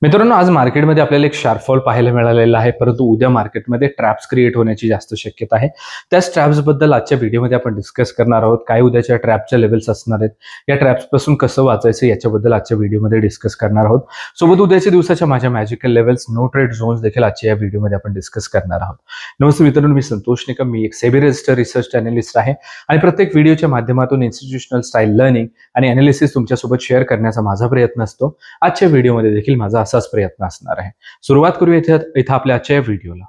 मित्रांनो, आज मार्केटमध्ये आपल्याला एक शार्प फॉल पाहायला मिळालेला आहे, परंतु उद्या मार्केटमध्ये ट्रॅप्स क्रिएट होण्याची जास्त शक्यता आहे. त्याच ट्रॅप्सबद्दल आजच्या व्हिडिओमध्ये आपण डिस्कस करणार आहोत. काय उद्याच्या ट्रॅपच्या लेव्हल्स असणार आहेत, या ट्रॅप्सपासून कसं वाचायचं याच्याबद्दल आजच्या व्हिडिओमध्ये डिस्कस करणार आहोत. सोबत उद्याच्या दिवसाच्या माझ्या magical levels, no trade zones देखील आजच्या या व्हिडिओमध्ये आपण डिस्कस करणार आहोत. नमस्ते मित्रांनो, मी संतोष निकम. मी एक सेबी रजिस्टर्ड रिसर्च अॅनालिस्ट आहे आणि प्रत्येक व्हिडिओच्या माध्यमातून इन्स्टिट्यूशनल स्टाईल लर्निंग आणि अॅनालिसिस तुमच्यासोबत शेअर करण्याचा माझा प्रयत्न असतो. आजच्या व्हिडिओमध्ये देखील माझा असाच प्रयत्न असणार आहे. सुरुवात करूया इथं आपल्या आजच्या व्हिडिओला.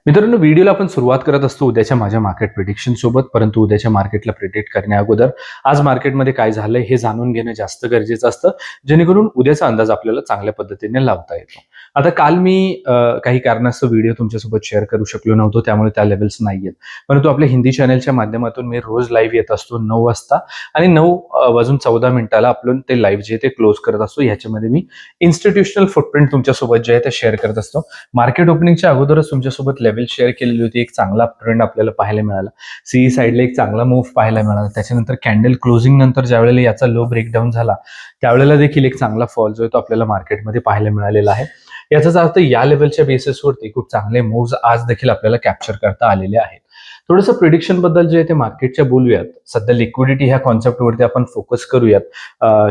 मित्रांनो, व्हिडिओला आपण सुरुवात करत असतो उद्याच्या माझ्या मार्केट प्रिडिक्शन सोबत, परंतु उद्याच्या मार्केटला प्रिडिक्ट करण्या अगोदर आज मार्केटमध्ये काय झालंय हे जाणून घेणं जास्त गरजेचं असतं, जेणेकरून उद्याचा अंदाज आपल्याला चांगल्या पद्धतीने लावता येतो. आता काल मी काही कारणास्तव व्हिडिओ तुमच्यासोबत शेअर करू शकलो नव्हतो, त्यामुळे त्या लेव्हल्स नाहीयेत. परंतु आपल्या हिंदी चॅनलच्या माध्यमातून मी रोज लाईव्ह येत असतो 9 वाजता आणि 9:14 आपण ते लाईव्ह जे ते क्लोज करत असतो. ह्याच्यामध्ये मी इन्स्टिट्यूशनल फुटप्रिंट तुमच्यासोबत जे आहे ते शेअर करत असतो. मार्केट ओपनिंगच्या अगोदरच तुमच्यासोबत लेव्हल शेअर केलेली होती. एक चांगला ट्रेंड आपल्याला पाहायला मिळाला. सीई साईडला एक चांगला मूव्ह पाहायला मिळाला. त्याच्यानंतर कॅन्डल क्लोजिंग नंतर ज्यावेळेला याचा लो ब्रेकडाऊन झाला, त्यावेळेला देखील एक चांगला फॉल जो आहे तो आपल्याला मार्केटमध्ये पाहायला मिळालेला आहे. याचाच अर्थ या लेवलच्या बेसिसवरती खूप चांगले मूव्ज आज देखील आपल्याला कॅप्चर करता आलेले आहेत. थोडंसं प्रिडिक्शन बद्दल जे आहे ते मार्केटच्या बोलूयात. सध्या लिक्विडिटी ह्या कॉन्सेप्टवरती आपण फोकस करूयात,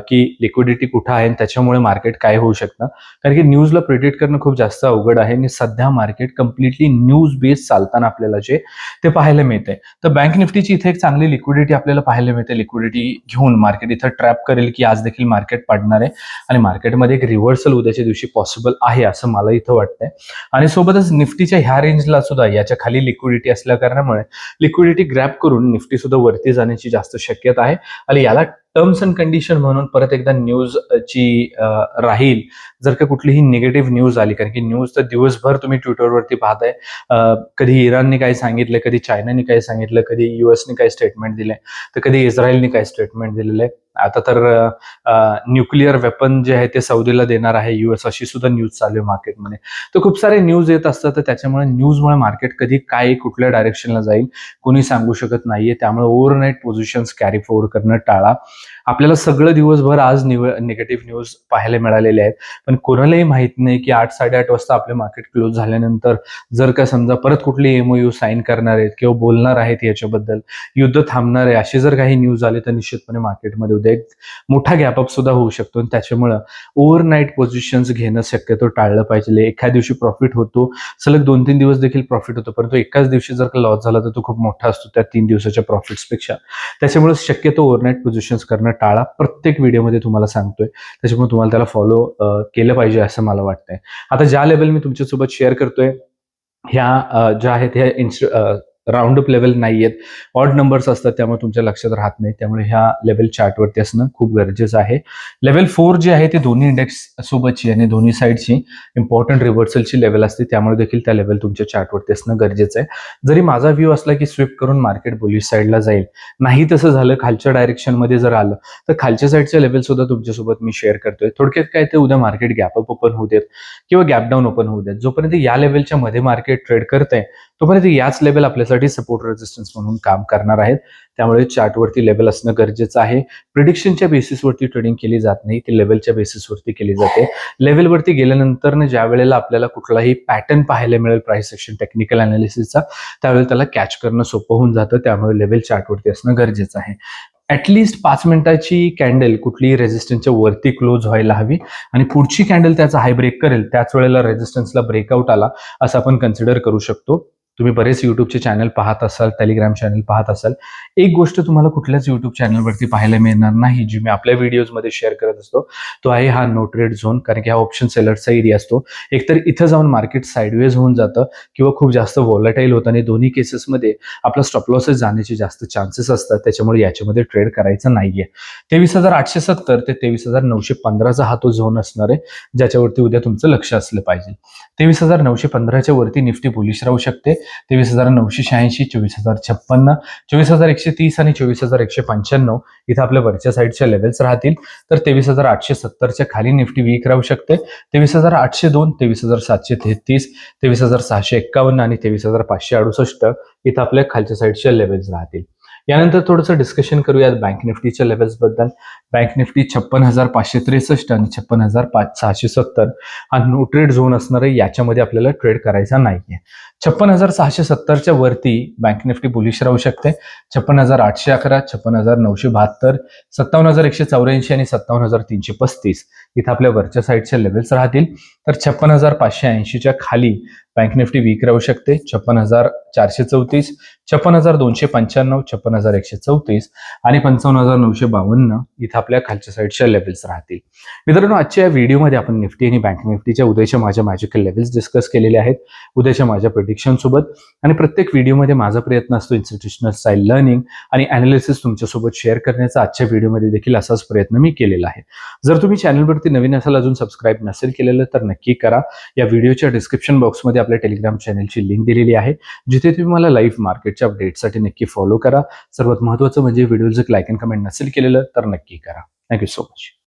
की लिक्विडिटी कुठं आहे आणि त्याच्यामुळे मार्केट काय होऊ शकतं. कारण की न्यूजला प्रिडिक्ट करणं खूप जास्त अवघड आहे आणि सध्या मार्केट कम्प्लिटली न्यूज बेस्ड चालताना आपल्याला जे ते पाहायला मिळते. तर बँक निफ्टीची इथे एक चांगली लिक्विडिटी आपल्याला पाहायला मिळते. लिक्विडिटी घेऊन मार्केट इथं ट्रॅप करेल की आज देखील मार्केट पडणार आहे आणि मार्केटमध्ये एक रिव्हर्सल उद्याच्या दिवशी पॉसिबल आहे असं मला इथं वाटतंय. आणि सोबतच निफ्टीच्या ह्या रेंजला सुद्धा याच्या खाली लिक्विडिटी असल्या कारणामुळे लिक्विडिटी ग्रॅब करून निफ्टी सुद्धा वरती जाण्याची जास्त शक्यता आहे. आणि याला टर्म्स अँड कंडिशन म्हणून परत एकदा न्यूज ची राहील जर का कुठलीही निगेटिव्ह न्यूज आली. कारण की न्यूज तर दिवसभर तुम्ही ट्विटरवरती पाहताय. कधी इराणने काय सांगितलं, कधी चायनाने काय सांगितलं, कधी युएसने काय स्टेटमेंट दिलंय, तर कधी इस्रायलने काय स्टेटमेंट दिलेलं आहे. आता तर न्यूक्लिअर वेपन जे आहे ते सौदीला देणार आहे युएस, अशी सुद्धा न्यूज चालू आहे मार्केटमध्ये. तर खूप सारे न्यूज येत असतात. तर त्याच्यामुळे न्यूजमुळे मार्केट कधी काय कुठल्या डायरेक्शनला जाईल कोणी सांगू शकत नाहीये. त्यामुळे ओव्हरनाईट पोझिशन्स कॅरी फॉरवर्ड करणं टाळा. आपल्याला सगळं दिवसभर आज निगेटिव्ह न्यूज पाहायला मिळालेले आहेत, पण कोणालाही माहित नाही की 8-8:30 वाजता आपले मार्केट क्लोज झाल्यानंतर जर का समजा परत कुठली एमओयू साईन करणार आहेत किंवा बोलणार आहेत याच्याबद्दल, युद्ध थांबणार आहे, असे जर काही न्यूज आले तर निश्चितपणे मार्केटमध्ये उद्या एक मोठा गॅपअप सुद्धा होऊ शकतो. आणि त्याच्यामुळं ओव्हरनाईट पोझिशन्स घेणं शक्यतो टाळलं पाहिजे. एखाद्या दिवशी प्रॉफिट होतो, सलग 2-3 दिवस देखील प्रॉफिट होतो, परंतु एकाच दिवशी जर का लॉस झाला तर तो खूप मोठा असतो त्या 3 दिवसाच्या प्रॉफिट्सपेक्षा. त्याच्यामुळे शक्यतो ओव्हरनाईट पोझिशन्स करणं टाळा. प्रत्येक व्हिडिओमध्ये तुम्हाला सांगतोय, त्याच्यामुळे तुम्हाला त्याला फॉलो केलं पाहिजे असं मला वाटतंय. आता ज्या लेवल मी तुमच्यासोबत शेअर करतोय ह्या ज्या आहेत ह्या राऊंड अप लेवल नाहीयेत, ऑड नंबर्स असतात, त्यामुळे तुमच्या लक्षात राहत नाही. त्यामुळे ह्या लेवल चार्टवरती असणं खूप गरजेचं आहे. लेवल 4 जी आहे ती दोन्ही इंडेक्स सोबतची आणि दोन्ही साईडची इम्पॉर्टंट रिव्हर्सलची लेवल असते, त्यामुळे देखील त्या लेवल तुमच्या चार्टवरती असणं गरजेचं आहे. जरी माझा व्ह्यू असला की स्विप करून मार्केट बुलिश साईडला जाईल, नाही तसं झालं, खालच्या डायरेक्शनमध्ये जर आलं तर खालच्या साईडच्या लेवल सुद्धा तुमच्यासोबत मी शेअर करतोय. थोडक्यात काय, ते उद्या मार्केट गॅपअप ओपन होऊ देत किंवा गॅप डाऊन ओपन होऊ देत, जोपर्यंत या लेवलच्या मध्ये मार्केट ट्रेड करतंय तोपर्यंत याच लेवल आपल्यासाठी सपोर्ट रेजिस्टन्स म्हणून काम करणार आहेत. त्यामुळे चार्टवरती लेवल असणं गरजेचं आहे. प्रिडिक्शनच्या बेसिसवरती ट्रेडिंग केली जात नाही, ती लेवलच्या बेसिसवरती केली जाते. लेवलवरती गेल्यानंतर ज्या वेळेला आपल्याला कुठलाही पॅटर्न पाहायला मिळेल प्राइस सेक्शन टेक्निकल अनालिसिसचा, त्यावेळेला त्याला कॅच करणं सोपं होऊन जातं. त्यामुळे लेवल चार्टवरती असणं गरजेचं आहे. ऍटलिस्ट 5 मिनिटाची कॅन्डल कुठलीही रेजिस्टन्सच्या वरती क्लोज व्हायला हवी आणि पुढची कॅन्डल त्याचा हाय ब्रेक करेल, त्याच वेळेला रेजिस्टन्सला ब्रेकआउट आला असं आपण कन्सिडर करू शकतो. तुम्ही बरेच युट्यूबचे चॅनल पाहत असाल, टेलिग्राम चॅनल पाहत असाल, एक गोष्ट तुम्हाला कुठल्याच युट्यूब चॅनलवरती पाहायला मिळणार नाही जी मी आपल्या व्हिडिओजमध्ये शेअर करत असतो, तो आहे हा नो ट्रेड झोन. कारण की हा ऑप्शन सेलरचा एरिया असतो. एकतर इथं जाऊन मार्केट साईडवेज होऊन जातं किंवा खूप जास्त व्हॉलेटाईल होतं आणि दोन्ही केसेसमध्ये आपला स्टॉप लॉसेस जाण्याचे जास्त चान्सेस असतात. त्याच्यामुळे याच्यामध्ये ट्रेड करायचं नाहीये. 23,870 ते 23,915चा हा तो झोन असणार आहे, ज्याच्यावरती उद्या तुमचं लक्ष असलं पाहिजे. 23,915च्या वरती निफ्टी बुलिश राहू शकते. 23,986, 24,056, 24,130 आणि 24,195 इथं आपल्या वरच्या साईडच्या लेवल्स राहतील. तर 23,870च्या खाली निफ्टी वीक राहू शकते. 23,802, 23,733, 23,651 आणि 23,568 इथं आपल्या खालच्या साईडच्या लेवल्स राहतील. यानंतर थोडंसं डिस्कशन करूयात बँक निफ्टीच्या लेवल्सबद्दल. बँक निफ्टी 56,563 आणि 56,670 हा नो ट्रेड झोन असणार आहे. याच्यामध्ये आपल्याला ट्रेड करायचा नाहीये. 56,670च्या वरती बँक निफ्टी बुलिश राहू शकते. 56,811, 56,972, 57,184 आणि 57,335 इथं आपल्या वरच्या साईडच्या लेवल्स राहतील. तर 56,580च्या खाली बँक निफ्टी वीक राहू शकते. 56,434, 56,295, 56,134 आणि 55,952 इथं आपल्या खालच्या साईडच्या लेवल्स राहतील. मित्रांनो, आजच्या या व्हिडिओमध्ये आपण निफ्टी आणि बँक निफ्टीच्या उद्याच्या माझ्या मॅजिकल लेवल्स डिस्कस केलेले आहेत, उद्याच्या माझ्या प्रेडिक्शन सोबत. आणि प्रत्येक व्हिडिओमध्ये माझा प्रयत्न असतो इन्स्टिट्यूशनल स्टाईल लर्निंग आणि अनालिसिस तुमच्यासोबत शेअर करण्याचा. आजच्या व्हिडिओमध्ये देखील असाच प्रयत्न मी केलेला आहे. जर तुम्ही चॅनलवरती नवीन असाल, अजून सबस्क्राईब नसेल केलेलं, तर नक्की करा. या व्हिडिओच्या डिस्क्रिप्शन बॉक्समध्ये आपल्या टेलिग्राम चॅनलची लिंक दिलेली आहे, जिथे तुम्ही मला लाईव्ह मार्केटच्या अपडेटसाठी नक्की फॉलो करा. सर्वात महत्त्वाचं म्हणजे व्हिडिओ जर लाईक अँड कमेंट नसेल केलेलं तर नक्की करा. Thank you so much.